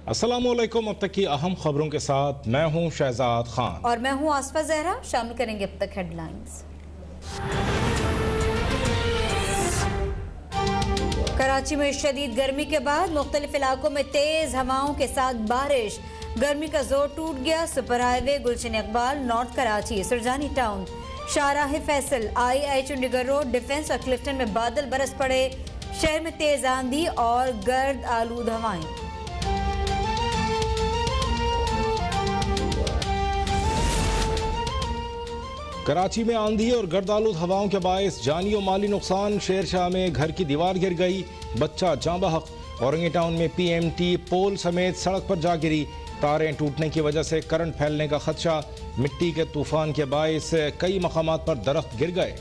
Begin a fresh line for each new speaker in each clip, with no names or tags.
अस्सलामुअलैकुम। अब तक की अहम खबरों के साथ मैं हूं शहजाद खान
और मैं हूं आसफा जहरा। शामिल करेंगे अब तक हेडलाइंस। कराची में शदीद गर्मी के बाद मुख्तलिफ इलाकों में तेज हवाओं के साथ बारिश, गर्मी का जोर टूट गया। सुपर हाईवे गुलशन इकबाल नॉर्थ कराची, सुरजानी टाउन, शाहराह फैसल, आई चंडीगढ़ रोड, डिफेंस और क्लिफ्टन में बादल बरस पड़े। शहर में तेज आंधी और गर्द आलूद हवाएं।
कराची में आंधी और गर्दालूद हवाओं के बायस जानी और माली नुकसान। शेरशाह में घर की दीवार गिर गई, बच्चा जाँ बहक। औरंगी टाउन में PMT पोल समेत सड़क पर जा गिरी, तारें टूटने की वजह से करंट फैलने का खदशा। मिट्टी के तूफान के बायस कई मकामात पर दरख्त गिर गए।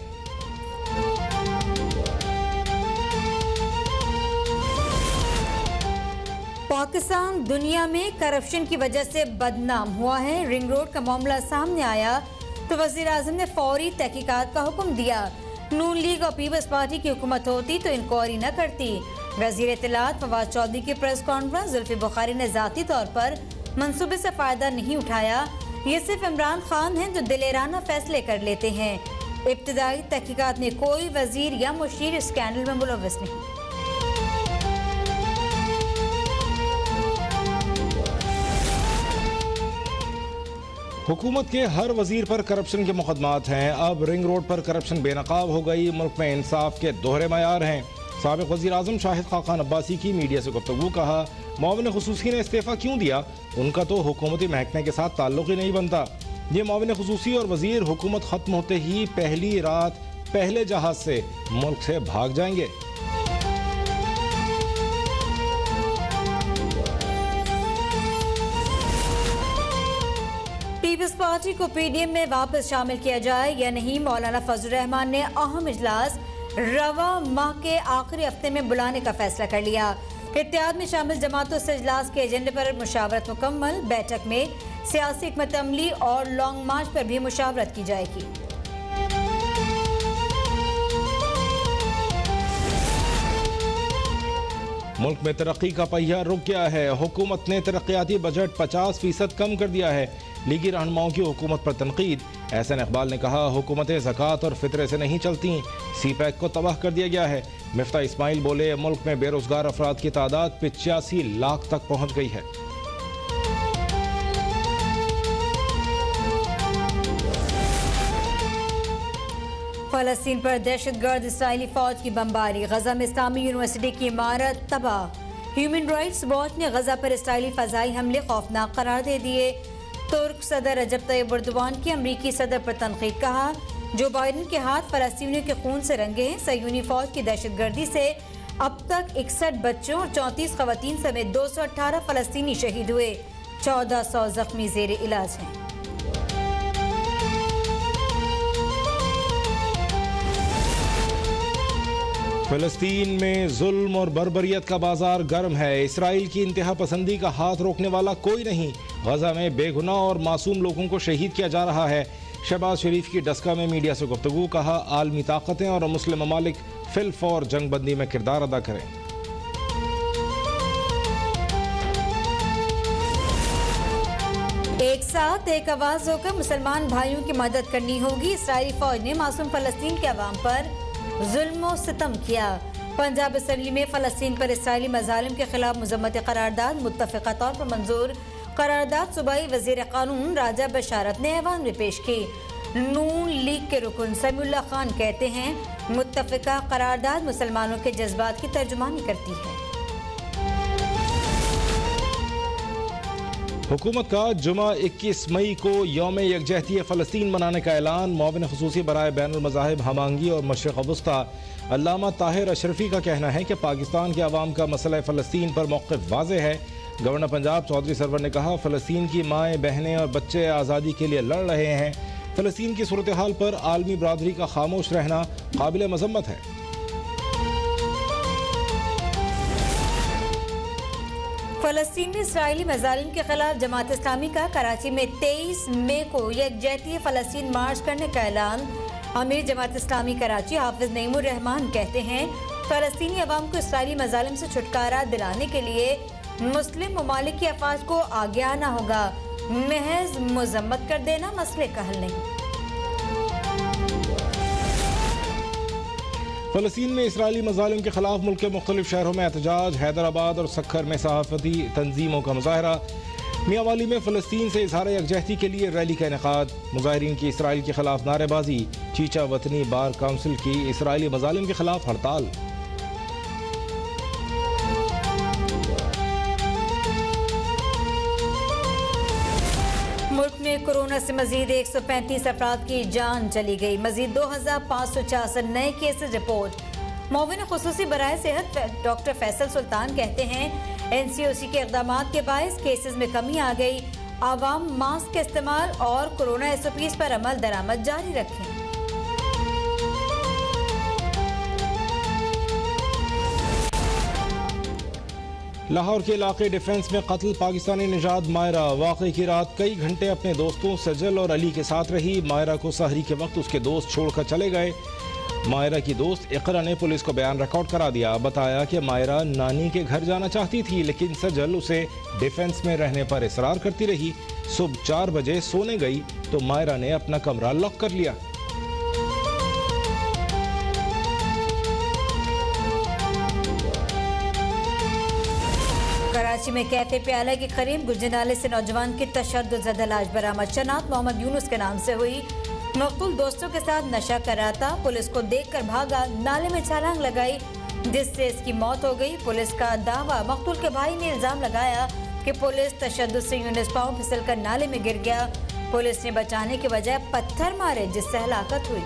पाकिस्तान दुनिया में करप्शन की वजह से बदनाम हुआ है। रिंग रोड का मामला सामने आया तो वज़ीर आज़म ने फौरी तहकीकात का हुक्म दिया। नून लीग और पीपल्स पार्टी की हुकूमत होती तो इंक्वायरी न करती। वज़ीर इत्तलात फवाद चौधरी की प्रेस कॉन्फ्रेंस। जुल्फी बुखारी ने ज़ाती तौर पर मंसूबे से फ़ायदा नहीं उठाया। ये सिर्फ इमरान खान हैं जो दिलेराना फैसले कर लेते हैं। इब्तदाई तहकीकात में कोई वज़ीर या मुशीर इस स्कैंडल में मुलव्वस नहीं।
हुकूमत के हर वजीर पर करप्शन के मुकदमात हैं। अब रिंग रोड पर करप्शन बेनकाब हो गई। मुल्क में इंसाफ के दोहरे मयार हैं। साबिक वज़ीर आज़म शाहिद खाकान अब्बासी की मीडिया से गुफ्तगू। कहा, मुआविन खुसूसी ने इस्तीफ़ा क्यों दिया? उनका तो हुकूमती महकमे के साथ ताल्लुक़ ही नहीं बनता। ये मुआविन खुसूसी और वज़ीर हुकूमत ख़त्म होते ही पहली रात पहले जहाज़ से मुल्क से भाग जाएंगे।
पीपल्स पार्टी को PDM में वापस शामिल किया जाए या नहीं, मौलाना फजल रहमान ने अहम इजलास रवा माह के आखिरी हफ्ते में बुलाने का फैसला कर लिया। इत्तेहाद में शामिल जमातों से इजलास के एजेंडे पर मुशावरत मुकम्मल। बैठक में सियासी हिकमत अमली और लॉन्ग मार्च पर भी मुशावरत की जाएगी।
मुल्क में तरक्की का पहिया रुक गया है। हुकूमत ने तरक्याती बजट 50% कम कर दिया है। लीगी रहनुमाओं की हुकूमत पर तनकीद। एहसन इकबाल ने कहा, हुकूमतें ज़कात और फितरे से नहीं चलती, CPEC को तबाह कर दिया गया है। मिफ्ता इस्माइल बोले, मुल्क में बेरोजगार अफराद की तादाद 85 लाख तक पहुँच गई है।
फलस्तीन पर दहशतगर्द इसराइली फौज की बमबारी। गजा में इस्लामी यूनिवर्सिटी की इमारत तबाह। ह्यूमन राइट्स वॉच ने गजा पर इसराइली फजाई हमले खौफनाक करार दे दिए। तुर्क सदर रजब तैयब एर्दोगान की अमरीकी सदर पर तनकीद। कहा, जो बाइडन के हाथ फलस्तीनियों के खून से रंगे हैं। सयूनी फौज की दहशतगर्दी से अब तक 61 बच्चों और 34 खवातीन समेत 218 फलस्तीनी शहीद हुए। 1400 जख्मी जेर इलाज हैं।
फ़लस्तीन में जुल्म और बर्बरियत का बाजार गर्म है। इसराइल की इंतहा पसंदी का हाथ रोकने वाला कोई नहीं। गजा में बेगुनाह और मासूम लोगों को शहीद किया जा रहा है। शहबाज शरीफ की डस्का में मीडिया से गुफ्तगू। कहा, आलमी ताकतें और मुस्लिम ममालिक फिल फौर जंगबंदी में किरदार अदा करें।
एक साथ एक आवाज होकर मुसलमान भाइयों की मदद करनी होगी। इसराइली फौज ने मासूम फलस्तीन के अवाम पर जुल्म सितम किया। पंजाब असम्बली में फलस्तीन पर इसराइली मजालिम के खिलाफ मजम्मत करारदाद मुत्तफ़िक़ा तौर पर मंजूर। करारदाद सूबाई वज़ीर क़ानून राजा बशारत ने ऐवान में पेश की। नून लीग के रुकन समीउल्लाह खान कहते हैं, मुत्तफ़िक़ा करारदाद मुसलमानों के जज्बात की तर्जुमानी करती है।
हुकूमत का जुमा 21 मई को यौम यकजहती फ़लस्तीन मनाने का ऐलान। मुआविन ख़ुसूसी बराए बैनुल मज़ाहिब हमांगी और मशरिक़ वस्ता अल्लामा ताहिर अशरफी का कहना है कि पाकिस्तान के अवाम का मसला फ़लस्तीन पर मौक़िफ़ वाज़ेह है। गवर्नर पंजाब चौधरी सरवर ने कहा, फ़लस्तीन की माएँ बहनें और बच्चे आज़ादी के लिए लड़ रहे हैं। फ़लस्तीन की सूरत हाल पर आलमी बरादरी का खामोश रहना काबिल मज़म्मत है।
फ़लस्तीन में इसराइली मज़ालिम के खिलाफ जमात इस्लामी का कराची में 23 मई को यकजहती फ़लस्तीन मार्च करने का ऐलान। अमीर जमात इस्लामी कराची हाफिज नईमुर रहमान कहते हैं, फ़लस्तीनी अवाम को इसराइली मज़ालिम से छुटकारा दिलाने के लिए मुस्लिम ममालिक की अफवाज को आगे आना होगा, महज मजम्मत कर देना मसले का हल नहीं।
फ़लस्तीन में इसराइली मज़ालिम के खिलाफ मुल्क के मुख्तलिफ शहरों में एहतजाज। हैदराबाद और सक्खर में सहाफ़ती तंजीमों का मुजाहरा। मियांवाली में फ़लस्तीन से इज़हार यकजहती के लिए रैली का इनेकाद। मुजाहिरीन की इसराइल के खिलाफ नारेबाजी। चीचा वतनी बार काउंसिल की इसराइली मज़ालिम के खिलाफ हड़ताल।
मुल्क में कोरोना से मजीद 135 अफराद की जान चली गई। मजीद 2564 नए केसेज रिपोर्ट। मुआविन खुसूसी बराए सेहत डॉक्टर फैसल सुल्तान कहते हैं NCOC के इक़दाम के बायस केसेज में कमी आ गई। आवाम मास्क के इस्तेमाल और कोरोना SOPs पर अमल दरामद जारी रखें।
लाहौर के इलाके डिफेंस में कत्ल। पाकिस्तानी निजात मायरा वाक़े की रात कई घंटे अपने दोस्तों सजल और अली के साथ रही। मायरा को सहरी के वक्त उसके दोस्त छोड़कर चले गए। मायरा की दोस्त इकरा ने पुलिस को बयान रिकॉर्ड करा दिया। बताया कि मायरा नानी के घर जाना चाहती थी, लेकिन सजल उसे डिफेंस में रहने पर इसरार करती रही। सुबह 4 बजे सोने गई तो मायरा ने अपना कमरा लॉक कर लिया।
कराची में कहते प्याला के करीब गुजरे नाले से नौजवान की तशद्दुद लाश बरामद। शनाख्त मोहम्मद यूनुस के नाम से हुई। मकतूल दोस्तों के साथ नशा कर रहा था, पुलिस को देखकर भागा, नाले में छलांग लगाई जिससे इसकी मौत हो गई। पुलिस का दावा। मकतूल के भाई ने इल्जाम लगाया कि पुलिस तशद्दुद से यूनुस पांव फिसल कर नाले में गिर गया। पुलिस ने बचाने के बजाय पत्थर मारे जिससे हलाकत हुई।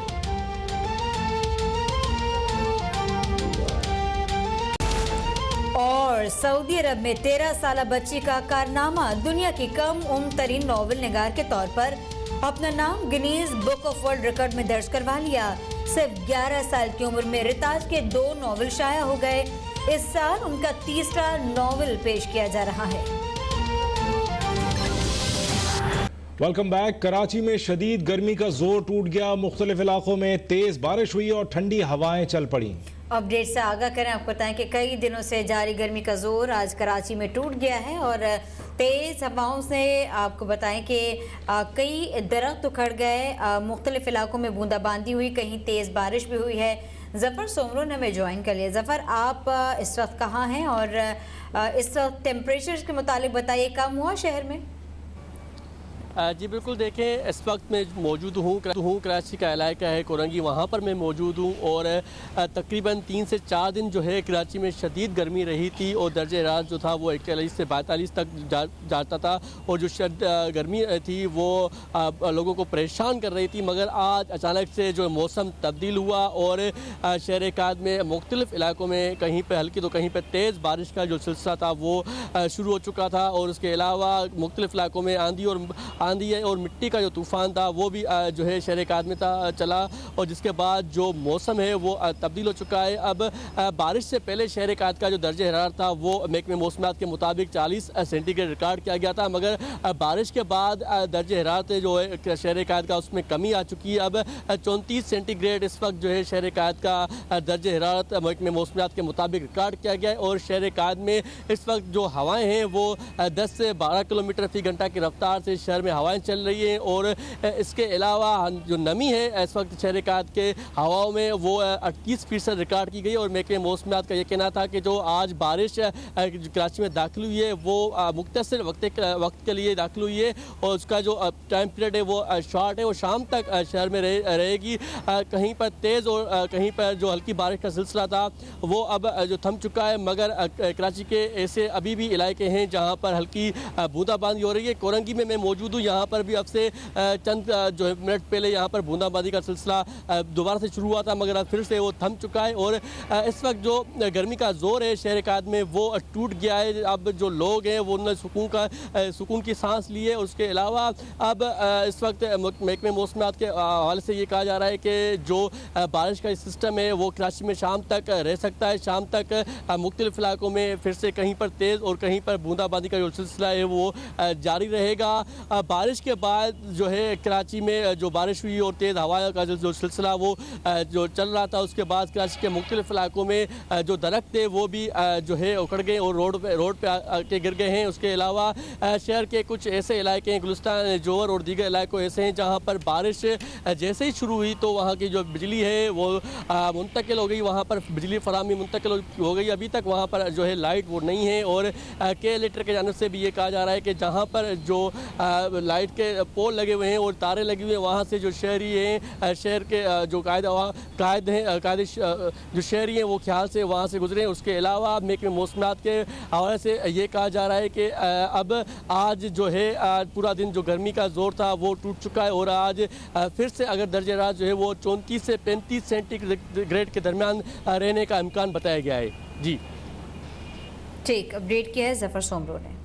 और सऊदी अरब में 13 साल बच्ची का कारनामा। दुनिया की कम उम्र तरीन नॉवल निगार के तौर पर अपना नाम Guinness book of world record में दर्ज करवा लिया। सिर्फ 11 साल की उम्र में रिताज के 2 नॉवल शाया हो गए। इस साल उनका तीसरा नॉवल पेश किया जा रहा है।
Welcome back. कराची में शदीद गर्मी का जोर टूट गया। मुख्तलिफ इलाकों में तेज बारिश हुई और ठंडी हवाएं चल पड़ी।
अपडेट से आगाह करें, आपको बताएं कि कई दिनों से जारी गर्मी का जोर आज कराची में टूट गया है और तेज़ हवाओं से आपको बताएं कि कई दरख्त उखड़ गए। मुख्तलिफ इलाकों में बूंदाबांदी हुई, कहीं तेज़ बारिश भी हुई है। ज़फ़र सोमरो ने हमें ज्वाइन कर लिया। ज़फ़र, आप इस वक्त कहाँ हैं और इस वक्त टेम्परेचर के मुतालिक बताइए, कम हुआ शहर में?
जी बिल्कुल, देखें इस वक्त मैं मौजूद हूँ कराची का इलाका है कोरंगी, वहाँ पर मैं मौजूद हूँ और तकरीबन 3 से 4 दिन जो है कराची में शदीद गर्मी रही थी और दर्जे हरारत जो था वो 41 से 42 तक जाता था और जो गर्मी थी वो लोगों को परेशान कर रही थी। मगर आज अचानक से जो मौसम तब्दील हुआ और शहर काद में मुख्तलिफ इलाकों में कहीं पर हल्की तो कहीं पर तेज़ बारिश का जो सिलसिला था वो शुरू हो चुका था और उसके अलावा मुख्तलिफ इलाकों में आंधी है और मिट्टी का जो तूफ़ान था वो भी जो है शहर काद में चला और जिसके बाद जो मौसम है वो तब्दील हो चुका है। अब बारिश से पहले शहर काद का जो दर्जे हरारत था वो महकमे मौसमियात के मुताबिक 40 सेंटीग्रेड रिकॉर्ड किया गया था, मगर बारिश के बाद दर्जे हरारत जो है शहर काद का उसमें कमी आ चुकी है। अब 34 सेंटीग्रेड इस वक्त जो है शहर काद का दर्जे हरारत महकमे मौसमियात के मुताबिक रिकॉर्ड किया गया है और शहर काद में इस वक्त जो हवाएँ हैं वो 10 से 12 किलोमीटर फी घंटा की रफ्तार से शहर में हवाएं चल रही हैं और इसके अलावा जो नमी है इस वक्त शहर काद के हवाओं में वो 38% रिकॉर्ड की गई और महकमे मौसमियात का ये कहना था कि जो आज बारिश कराची में दाखिल हुई है वो मुख्तसर वक्त के लिए दाखिल हुई है और उसका जो टाइम पीरियड है वो शॉर्ट है और शाम तक शहर में रहेगी। कहीं पर तेज़ और कहीं पर जो हल्की बारिश का सिलसिला था वो अब जो थम चुका है, मगर कराची के ऐसे अभी भी इलाके हैं जहाँ पर हल्की बूंदाबांदी हो रही है। कोरंगी में मैं मौजूद हूँ, यहाँ पर भी अब से चंद जो है मिनट पहले यहाँ पर बूंदाबांदी का सिलसिला दोबारा से शुरू हुआ था, मगर अब फिर से वो थम चुका है और इस वक्त जो गर्मी का जोर है शहर काद में वो टूट गया है। अब जो लोग हैं वो उन्होंने सुकून की सांस ली है। उसके अलावा अब इस वक्त महकमे मौसमियात के हवाले से ये कहा जा रहा है कि जो बारिश का सिस्टम है वो कराची में शाम तक रह सकता है। शाम तक मुख्तलिफ इलाकों में फिर से कहीं पर तेज़ और कहीं पर बूंदाबांदी का जो सिलसिला है वो जारी रहेगा। बारिश के बाद जो है कराची में जो बारिश हुई और तेज़ हवा का जो सिलसिला वो जो चल रहा था, उसके बाद कराची के मुख्तलिफ इलाकों में जो दरख्त थे वो भी जो है उखड़ गए और रोड पे आके गिर गए हैं। उसके अलावा शहर के कुछ ऐसे इलाके हैं, गुलिस्तान, जोहर और दीगर इलाकों ऐसे हैं जहाँ पर बारिश जैसे ही शुरू हुई तो वहाँ की जो बिजली है वो मुंतकिल हो गई, वहाँ पर बिजली फराहमी मुंतकिल हो गई। अभी तक वहाँ पर जो है लाइट वो नहीं है और KLETR की जानिब से भी ये कहा जा रहा है कि जहाँ पर जो लाइट के पोल लगे हुए हैं और तारे लगे हुए हैं वहाँ से जो शहरी हैं, शहर के जो कायदे जो शहरी हैं वो ख्याल से वहाँ से गुजरे। उसके अलावा महकमे मौसमियात के हवाले से ये कहा जा रहा है कि अब आज जो है पूरा दिन जो गर्मी का जोर था वो टूट चुका है और आज फिर से अगर दर्जे रात जो है वो 34 से 35 सेंटीग्रेड के दरमियान रहने का इम्कान बताया गया है। जी
ठीक अपडेट किया है जफर सोमरो ने।